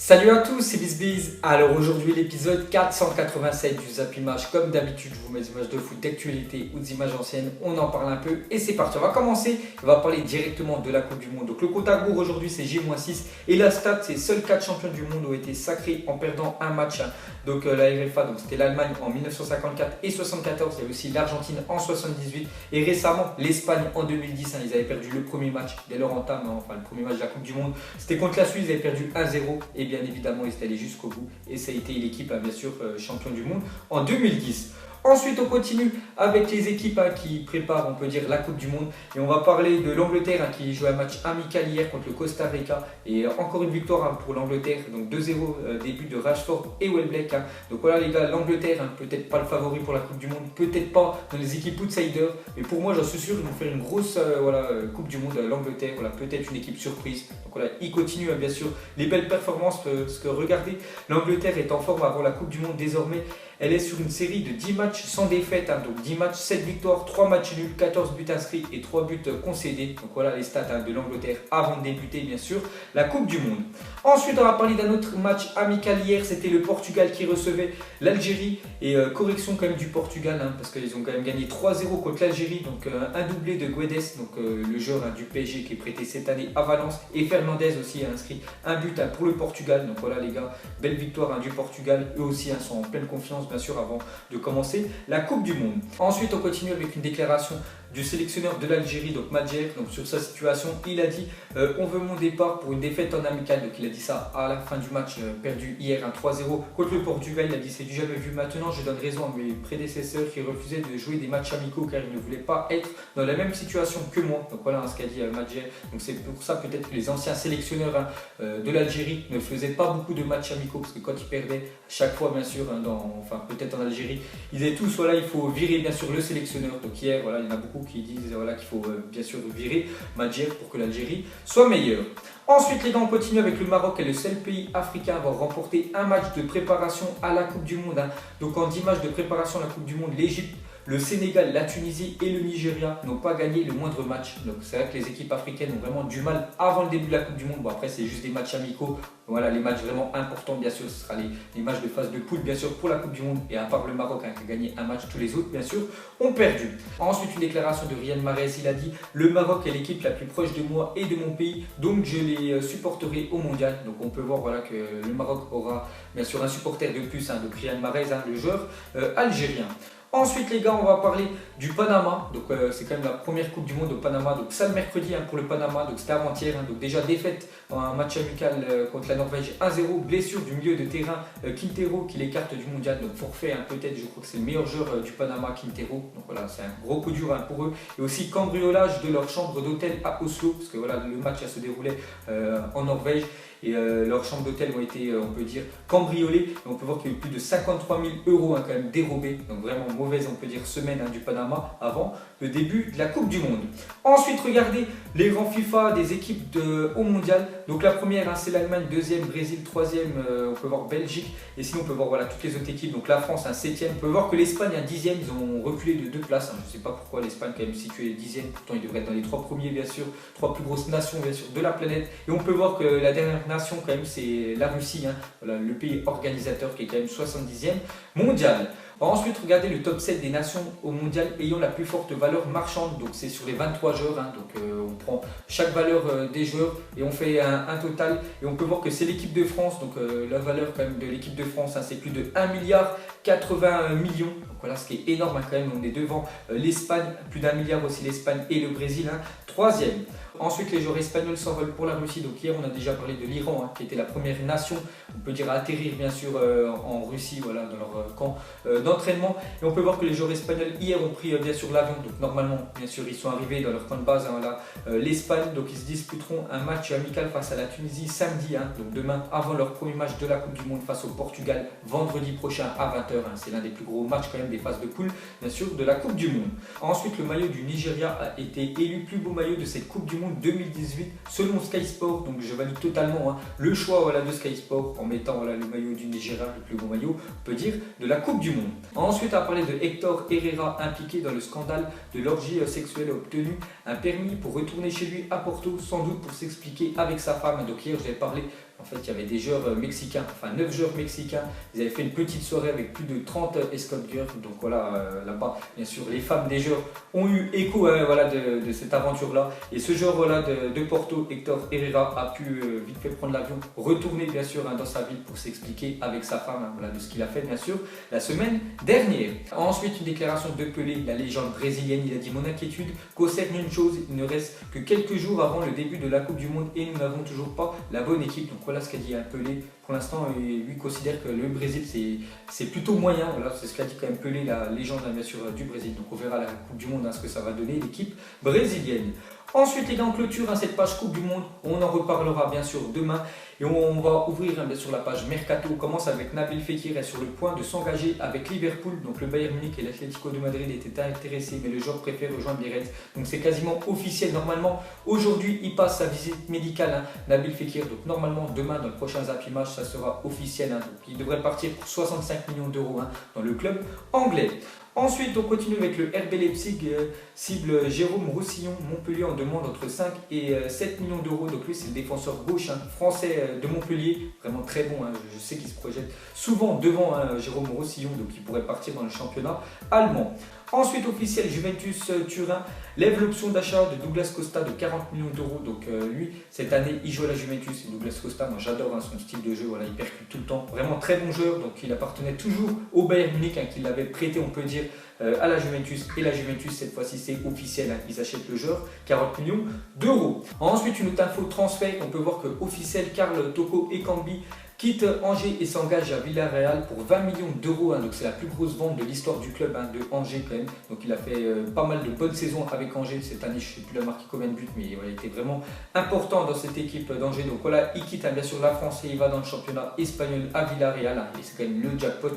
Salut à tous, c'est BizBiz. Alors aujourd'hui l'épisode 487 du Zap Image. Comme d'habitude, je vous mets des images de foot d'actualité ou des images anciennes. On en parle un peu et c'est parti. On va commencer. On va parler directement de la Coupe du Monde. Donc le compte à rebours aujourd'hui c'est J-6 et la stat c'est seuls 4 champions du monde ont été sacrés en perdant un match. Donc la RFA, donc c'était l'Allemagne en 1954 et 74. Il y avait aussi l'Argentine en 78 et récemment l'Espagne en 2010. Ils avaient perdu le premier match dès leur entame, le premier match de la Coupe du Monde. C'était contre la Suisse, ils avaient perdu 1-0 et bien évidemment ils étaient allés jusqu'au bout et ça a été l'équipe bien sûr champion du monde en 2010. Ensuite, on continue avec les équipes qui préparent, on peut dire, la Coupe du Monde. Et on va parler de l'Angleterre qui jouait un match amical hier contre le Costa Rica. Et encore une victoire pour l'Angleterre. Donc 2-0, début de Rashford et Welbeck. Donc voilà les gars, l'Angleterre, peut-être pas le favori pour la Coupe du Monde. Peut-être pas dans les équipes outsiders. Mais pour moi, j'en suis sûr, ils vont faire une grosse Coupe du Monde. L'Angleterre, peut-être une équipe surprise. Donc voilà, ils continuent bien sûr les belles performances. Parce que regardez, l'Angleterre est en forme avant la Coupe du Monde désormais. Elle est sur une série de 10 matchs sans défaite, donc 10 matchs, 7 victoires, 3 matchs nuls, 14 buts inscrits et 3 buts concédés. Donc voilà les stats de l'Angleterre avant de débuter bien sûr la Coupe du Monde. Ensuite on va parler d'un autre match amical hier, c'était le Portugal qui recevait l'Algérie. Et correction quand même du Portugal, parce qu'ils ont quand même gagné 3-0 contre l'Algérie. Donc un doublé de Guedes, donc le joueur du PSG qui est prêté cette année à Valence. Et Fernandez aussi a inscrit un but pour le Portugal. Donc voilà les gars, belle victoire du Portugal. Eux aussi sont en pleine confiance bien sûr avant de commencer la Coupe du Monde. Ensuite on continue avec une déclaration du sélectionneur de l'Algérie, donc Madjer, donc sur sa situation, il a dit on veut mon départ pour une défaite en amical. Donc il a dit ça à la fin du match perdu hier 3-0 contre le Portugal. Il a dit c'est du jamais vu, maintenant je donne raison à mes prédécesseurs qui refusaient de jouer des matchs amicaux car ils ne voulaient pas être dans la même situation que moi. Donc voilà ce qu'a dit Madjer. Donc c'est pour ça peut-être que les anciens sélectionneurs de l'Algérie ne faisaient pas beaucoup de matchs amicaux parce que quand ils perdaient chaque fois bien sûr peut-être en Algérie, ils disaient tous il faut virer bien sûr le sélectionneur. Donc hier il y en a beaucoup qui disent qu'il faut bien sûr virer Madjer pour que l'Algérie soit meilleure. Ensuite les gars, on continue avec le Maroc, qui est le seul pays africain à avoir remporté un match de préparation à la Coupe du Monde. Donc en 10 matchs de préparation à la Coupe du Monde, l'Égypte, le Sénégal, la Tunisie et le Nigeria n'ont pas gagné le moindre match. Donc c'est vrai que les équipes africaines ont vraiment du mal avant le début de la Coupe du Monde. Bon après c'est juste des matchs amicaux. Voilà les matchs vraiment importants bien sûr, ce sera les matchs de phase de poule bien sûr pour la Coupe du Monde. Et à part le Maroc qui a gagné un match, tous les autres bien sûr ont perdu. Ensuite une déclaration de Riyad Mahrez, il a dit le Maroc est l'équipe la plus proche de moi et de mon pays, donc je les supporterai au mondial. Donc on peut voir que le Maroc aura bien sûr un supporter de plus, donc Riyad Mahrez, le joueur algérien. Ensuite les gars, on va parler du Panama. Donc c'est quand même la première Coupe du Monde au Panama. Donc ça le mercredi pour le Panama. Donc c'était avant-hier. Donc déjà défaite en un match amical contre la Norvège 1-0. Blessure du milieu de terrain Quintero qui l'écarte du mondial. Donc forfait peut-être, je crois que c'est le meilleur joueur du Panama, Quintero. Donc voilà, c'est un gros coup dur pour eux. Et aussi cambriolage de leur chambre d'hôtel à Oslo. Parce que voilà, le match se déroulait en Norvège. Et leurs chambres d'hôtel ont été, on peut dire, cambriolées. Et on peut voir qu'il y a eu plus de 53 000 € quand même dérobés. Donc vraiment mauvaise, on peut dire, semaine du Panama avant le début de la Coupe du Monde. Ensuite, regardez les rangs FIFA des équipes au mondial. Donc la première, c'est l'Allemagne, deuxième, Brésil, troisième, on peut voir Belgique. Et sinon, on peut voir toutes les autres équipes. Donc la France, septième. On peut voir que l'Espagne, dixième. Ils ont reculé de 2 places. Je ne sais pas pourquoi l'Espagne, quand même, située dixième. Pourtant, ils devraient être dans les 3 premiers, bien sûr. 3 plus grosses nations, bien sûr, de la planète. Et on peut voir que la dernière nation quand même c'est la Russie, le pays organisateur qui est quand même 70e mondial. Ensuite, regardez le top 7 des nations au mondial ayant la plus forte valeur marchande. Donc c'est sur les 23 joueurs. Donc on prend chaque valeur des joueurs et on fait un total. Et on peut voir que c'est l'équipe de France. Donc la valeur quand même de l'équipe de France, c'est plus de 1,80 milliard. Donc voilà, ce qui est énorme quand même. On est devant l'Espagne, plus d'1 milliard aussi l'Espagne et le Brésil, troisième. Ensuite, les joueurs espagnols s'envolent pour la Russie. Donc hier, on a déjà parlé de l'Iran, qui était la première nation, on peut dire, à atterrir bien sûr en Russie, dans leur camp d'entraînement. Et on peut voir que les joueurs espagnols hier ont pris bien sûr l'avion. Donc normalement, bien sûr, ils sont arrivés dans leur camp de base, l'Espagne. Donc ils se disputeront un match amical face à la Tunisie samedi, donc demain, avant leur premier match de la Coupe du Monde face au Portugal, vendredi prochain à 20h. C'est l'un des plus gros matchs quand même des phases de poule, bien sûr, de la Coupe du Monde. Ensuite, le maillot du Nigeria a été élu plus beau maillot de cette Coupe du Monde 2018 selon Sky Sport. Donc je valide totalement le choix de Sky Sport en mettant le maillot du Nigeria, le plus beau maillot, on peut dire, de la Coupe du Monde. Ensuite, on va parler de Hector Herrera, impliqué dans le scandale de l'orgie sexuelle, a obtenu un permis pour retourner chez lui à Porto, sans doute pour s'expliquer avec sa femme. Donc hier, je vais parler En fait, il y avait des joueurs mexicains, enfin 9 joueurs mexicains. Ils avaient fait une petite soirée avec plus de 30 escort girls. Donc voilà, là-bas, bien sûr, les femmes des joueurs ont eu écho voilà, de cette aventure-là. Et ce joueur voilà, de Porto, Hector Herrera, a pu vite fait prendre l'avion, retourner bien sûr dans sa ville pour s'expliquer avec sa femme voilà, de ce qu'il a fait bien sûr la semaine dernière. Ensuite, une déclaration de Pelé, la légende brésilienne. Il a dit: mon inquiétude concerne une chose, il ne reste que quelques jours avant le début de la Coupe du Monde et nous n'avons toujours pas la bonne équipe. Donc voilà ce qu'a dit Pelé. Pour l'instant, lui considère que le Brésil c'est plutôt moyen. Voilà, c'est ce qu'a dit quand même Pelé, la légende bien sûr du Brésil. Donc on verra la Coupe du Monde ce que ça va donner l'équipe brésilienne. Ensuite, les gars, en clôture cette page Coupe du Monde. On en reparlera bien sûr demain. Et on va ouvrir bien sûr la page Mercato. On commence avec Nabil Fekir, est sur le point de s'engager avec Liverpool. Donc le Bayern Munich et l'Atlético de Madrid étaient intéressés, mais le joueur préfère rejoindre Biarritz. Donc c'est quasiment officiel. Normalement, aujourd'hui, il passe sa visite médicale, Nabil Fekir. Donc normalement, demain, dans le prochain Zappy Match, ça sera officiel. Donc il devrait partir pour 65 millions d'euros dans le club anglais. Ensuite, on continue avec le RB Leipzig, cible Jérôme Roussillon. Montpellier en demande entre 5 et 7 millions d'euros. Donc lui, c'est le défenseur gauche français de Montpellier. Vraiment très bon, je sais qu'il se projette souvent devant Jérôme Roussillon. Donc il pourrait partir dans le championnat allemand. Ensuite, officiel, Juventus Turin lève l'option d'achat de Douglas Costa de 40 millions d'euros. Donc lui, cette année, il joue à la Juventus. Et Douglas Costa, moi j'adore son style de jeu, voilà, il percute tout le temps. Vraiment très bon joueur, donc il appartenait toujours au Bayern Munich, qui l'avait prêté, on peut dire, à la Juventus. Et la Juventus, cette fois-ci, c'est officiel, ils achètent le joueur, 40 millions d'euros. Ensuite, une autre info transfert, on peut voir que officiel, Karl Toko Ekambi quitte Angers et s'engage à Villarreal pour 20 millions d'euros. Donc c'est la plus grosse vente de l'histoire du club de Angers quand même. Donc il a fait pas mal de bonnes saisons avec Angers cette année. Je ne sais plus la marqué combien de buts, mais il était vraiment important dans cette équipe d'Angers. Donc voilà, il quitte bien sûr la France et il va dans le championnat espagnol à Villarreal. Et c'est quand même le jackpot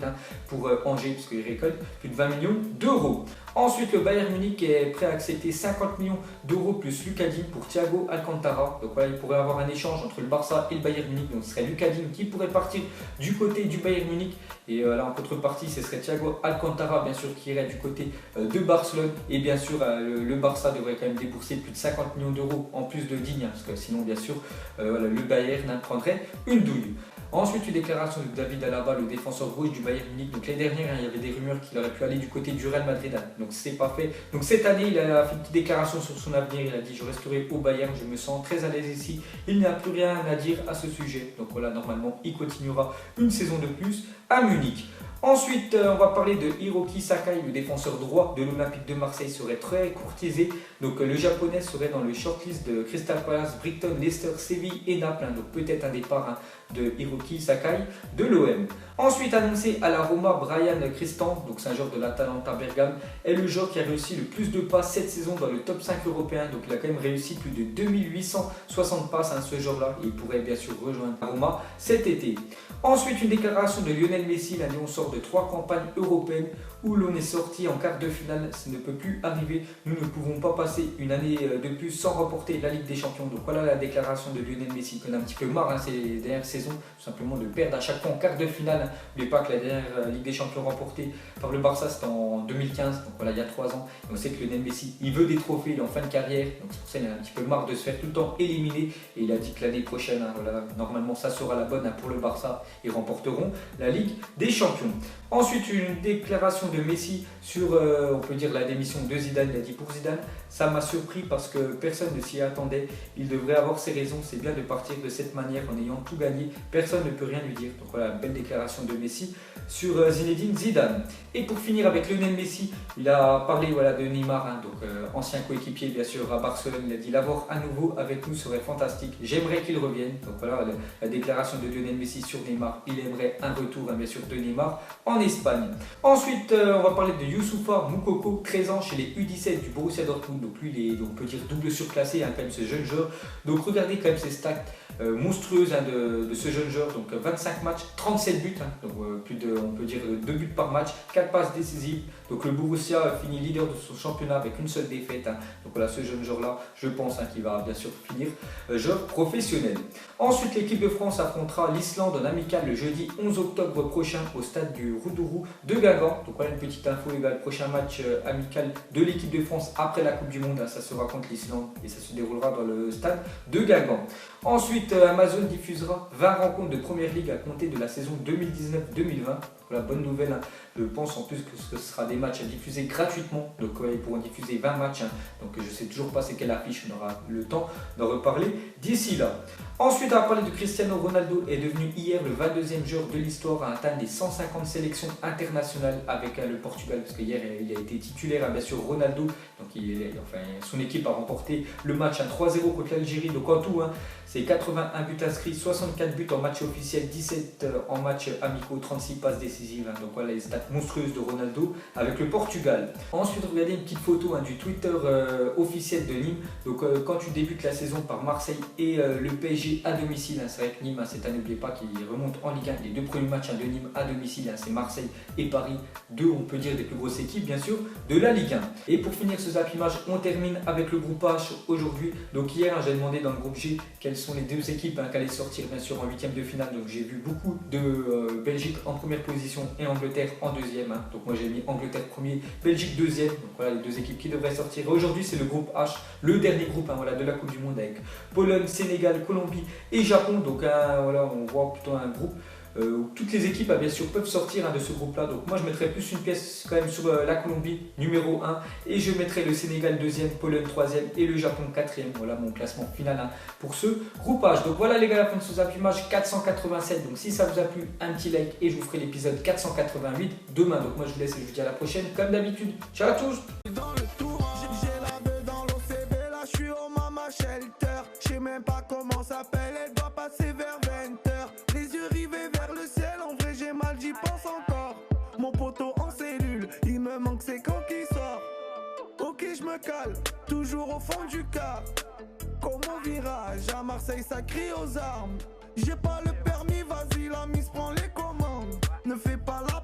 pour Angers parce qu'il récolte plus de 20 millions d'euros. Ensuite, le Bayern Munich est prêt à accepter 50 millions d'euros plus Lucadine pour Thiago Alcantara. Donc voilà, il pourrait avoir un échange entre le Barça et le Bayern Munich. Donc ce serait Lucadine qui pourrait partir du côté du Bayern Munich. Et là, en contrepartie, ce serait Thiago Alcantara, bien sûr, qui irait du côté de Barcelone. Et bien sûr, le Barça devrait quand même débourser plus de 50 millions d'euros en plus de Digne. Parce que sinon, bien sûr, voilà, le Bayern prendrait une douille. Ensuite, une déclaration de David Alaba, le défenseur gauche du Bayern Munich. Donc l'année dernière, il y avait des rumeurs qu'il aurait pu aller du côté du Real Madrid. Donc c'est pas fait. Donc cette année, il a fait une petite déclaration sur son avenir. Il a dit: je resterai au Bayern, je me sens très à l'aise ici. Il n'y a plus rien à dire à ce sujet. Donc voilà, normalement, il continuera une saison de plus à Munich. Ensuite, on va parler de Hiroki Sakai, le défenseur droit de l'Olympique de Marseille, serait très courtisé. Donc le japonais serait dans le shortlist de Crystal Palace, Brighton, Leicester, Séville et Naples. Donc peut-être un départ de Hiroki Sakai de l'OM. Ensuite, annoncé à la Roma, Brian Cristante, donc c'est un joueur de l'Atalanta Bergame, est le joueur qui a réussi le plus de passes cette saison dans le top 5 européen. Donc il a quand même réussi plus de 2860 passes ce joueur-là. Et il pourrait bien sûr rejoindre la Roma cet été. Ensuite, une déclaration de Lionel Messi. L'année on sort de 3 campagnes européennes où l'on est sorti en quart de finale. Ça ne peut plus arriver. Nous ne pouvons pas passer une année de plus sans remporter la Ligue des Champions. Donc voilà la déclaration de Lionel Messi. Il en a un petit peu marre ces dernières saisons, tout simplement de perdre à chaque fois en quart de finale. N'oubliez pas que la dernière Ligue des Champions remportée par le Barça, c'était en 2015. Donc voilà, il y a 3 ans. Et on sait que Lionel Messi, il veut des trophées, il est en fin de carrière. Donc c'est pour ça qu'il a un petit peu marre de se faire tout le temps éliminer. Et il a dit que l'année prochaine, voilà, normalement ça sera la bonne pour le Barça. Ils remporteront la Ligue des Champions. Ensuite, une déclaration de Messi sur, on peut dire, la démission de Zidane. Il a dit: pour Zidane, ça m'a surpris parce que personne ne s'y attendait. Il devrait avoir ses raisons. C'est bien de partir de cette manière en ayant tout gagné. Personne ne peut rien lui dire. Donc voilà, belle déclaration de Messi sur Zinedine Zidane. Et pour finir avec Lionel Messi, il a parlé voilà, de Neymar, donc ancien coéquipier bien sûr à Barcelone. Il a dit: l'avoir à nouveau avec nous serait fantastique. J'aimerais qu'il revienne. Donc voilà la déclaration de Lionel Messi sur Neymar. Il aimerait un retour bien sûr de Neymar en Espagne. Ensuite, on va parler de Youssoufa Moukoko, 13 ans chez les U17 du Borussia Dortmund. Donc lui, il est, on peut dire, double surclassé quand même ce jeune joueur. Donc regardez quand même ses stats monstrueuses de ce jeune joueur. Donc 25 matchs, 37 buts. Donc plus de, on peut dire, 2 buts par match, 4 passes décisives, Donc le Borussia finit leader de son championnat avec une seule défaite. Donc voilà, ce jeune joueur-là, je pense qu'il va bien sûr finir joueur professionnel. Ensuite, l'équipe de France affrontera l'Islande en amical le jeudi 11 octobre prochain au stade du Roudourou de Guingamp. Donc voilà une petite info, les gars, le prochain match amical de l'équipe de France après la Coupe du Monde, ça sera contre l'Islande et ça se déroulera dans le stade de Guingamp. Ensuite, Amazon diffusera 20 rencontres de Première Ligue à compter de la saison 2019-2020. La bonne nouvelle, je pense en plus que ce sera des matchs à diffuser gratuitement. Donc ils pourront diffuser 20 matchs. Donc je ne sais toujours pas c'est quelle affiche, on aura le temps d'en reparler d'ici là. Ensuite, on va parler de Cristiano Ronaldo, est devenu hier le 22e joueur de l'histoire à atteindre les 150 sélections internationales avec le Portugal, parce qu'hier il a été titulaire, bien sûr Ronaldo, donc son équipe a remporté le match à 3-0 contre l'Algérie, donc en tout c'est 81 buts inscrits, 64 buts en match officiel, 17 en match amicaux, 36 passes décisives, donc voilà les stats monstrueuses de Ronaldo avec le Portugal. Ensuite, regardez une petite photo du Twitter officiel de Nîmes, donc quand tu débutes la saison par Marseille et le PSG à domicile, c'est vrai que Nîmes cette année, n'oubliez pas qu'il remonte en Ligue 1, les deux premiers matchs de Nîmes à domicile, c'est Marseille et Paris, deux on peut dire des plus grosses équipes bien sûr de la Ligue 1. Et pour finir ce zappimage, on termine avec le groupe H aujourd'hui. Donc hier j'ai demandé dans le groupe G quelles sont les deux équipes qui allaient sortir bien sûr en huitième de finale. Donc j'ai vu beaucoup de Belgique en première position et Angleterre en deuxième. Donc moi j'ai mis Angleterre premier, Belgique deuxième. Donc voilà les deux équipes qui devraient sortir. Et aujourd'hui c'est le groupe H, le dernier groupe voilà, de la Coupe du Monde avec Pologne, Sénégal, Colombie et Japon. Donc voilà, on voit plutôt un groupe où toutes les équipes bien sûr peuvent sortir de ce groupe là. Donc moi je mettrais plus une pièce quand même sur la Colombie numéro 1 et je mettrai le Sénégal deuxième, Pologne troisième et le Japon quatrième. Voilà mon classement final pour ce groupage. Donc voilà les gars, la fin de ce zappimage 487. Donc si ça vous a plu, un petit like et je vous ferai l'épisode 488 demain. Donc moi je vous laisse et je vous dis à la prochaine comme d'habitude. Ciao à tous. Je sais même pas comment s'appelle, elle doit passer vers 20h. Les yeux rivés vers le ciel, en vrai j'ai mal, j'y pense encore. Mon poteau en cellule, il me manque c'est quand qu'il sort. Ok je me cale, toujours au fond du car. Comme au virage, à Marseille ça crie aux armes. J'ai pas le permis, vas-y la mise prend les commandes. Ne fais pas la